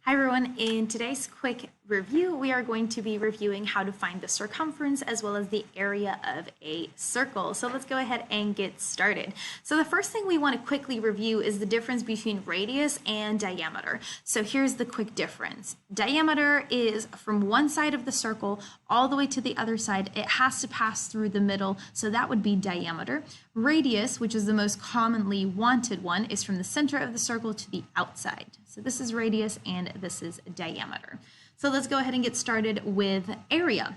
Hi everyone, in today's quick review, we are going to be reviewing how to find the circumference as well as the area of a circle. So let's go ahead and get started. So the first thing we want to quickly review is the difference between radius and diameter. So here's the quick difference. Diameter is from one side of the circle all the way to the other side. It has to pass through the middle, so that would be diameter. Radius, which is the most commonly wanted one, is from the center of the circle to the outside. So this is radius and this is diameter. So let's go ahead and get started with area.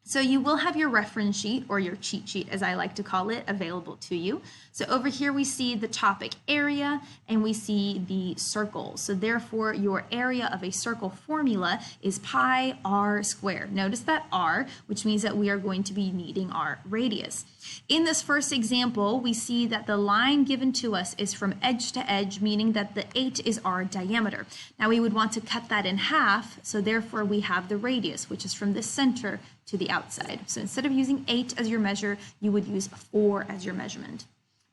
So you will have your reference sheet, or your cheat sheet as I like to call it, available to you. So over here we see the topic area and we see the circle. So therefore your area of a circle formula is pi r squared. Notice that r, which means that we are going to be needing our radius. In this first example, we see that the line given to us is from edge to edge, meaning that the 8 is our diameter. Now we would want to cut that in half, so therefore we have the radius, which is from the center to the outside. So instead of using 8 as your measure, you would use 4 as your measurement.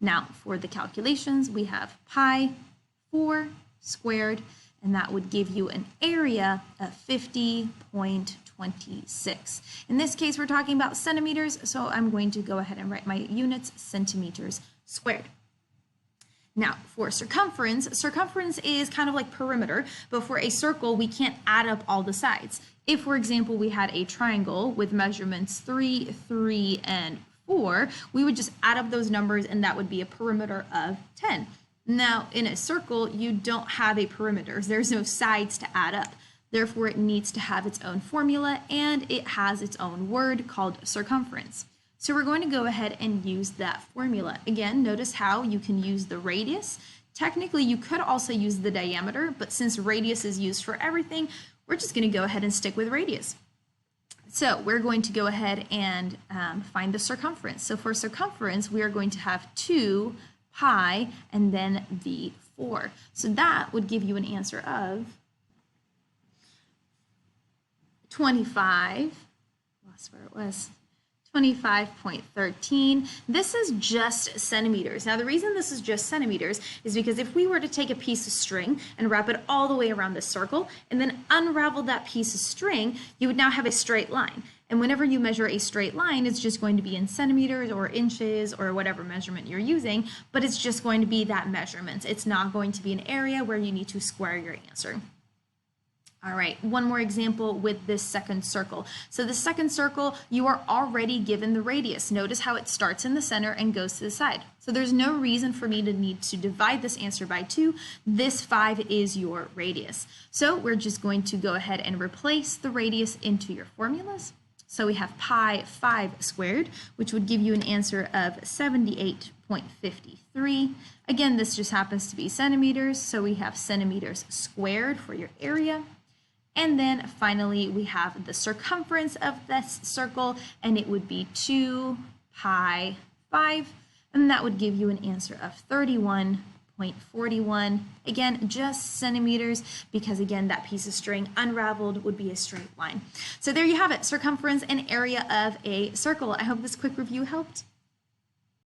Now for the calculations, we have pi 4 squared, and that would give you an area of 50.26. In this case, we're talking about centimeters, so I'm going to go ahead and write my units centimeters squared. Now, for circumference, circumference is kind of like perimeter, but for a circle, we can't add up all the sides. If, for example, we had a triangle with measurements 3, 3, and 4, we would just add up those numbers and that would be a perimeter of 10. Now, in a circle, you don't have a perimeter. There's no sides to add up. Therefore, it needs to have its own formula and it has its own word called circumference. So we're going to go ahead and use that formula. Again, notice how you can use the radius. Technically, you could also use the diameter, but since radius is used for everything, we're just going to go ahead and stick with radius. So we're going to go ahead and find the circumference. So for circumference, we are going to have 2 pi and then the 4. So that would give you an answer of 25, lost where it was, 25.13. This is just centimeters. Now the reason this is just centimeters is because if we were to take a piece of string and wrap it all the way around the circle and then unravel that piece of string, you would now have a straight line. And whenever you measure a straight line, it's just going to be in centimeters or inches or whatever measurement you're using, but it's just going to be that measurement. It's not going to be an area where you need to square your answer. All right, one more example with this second circle. So the second circle, you are already given the radius. Notice how it starts in the center and goes to the side. So there's no reason for me to need to divide this answer by 2. This 5 is your radius. So we're just going to go ahead and replace the radius into your formulas. So we have pi 5 squared, which would give you an answer of 78.53. Again, this just happens to be centimeters, so we have centimeters squared for your area. And then finally, we have the circumference of this circle, and it would be 2 pi 5, and that would give you an answer of 31.41. Again, just centimeters, because again, that piece of string unraveled would be a straight line. So there you have it, circumference and area of a circle. I hope this quick review helped.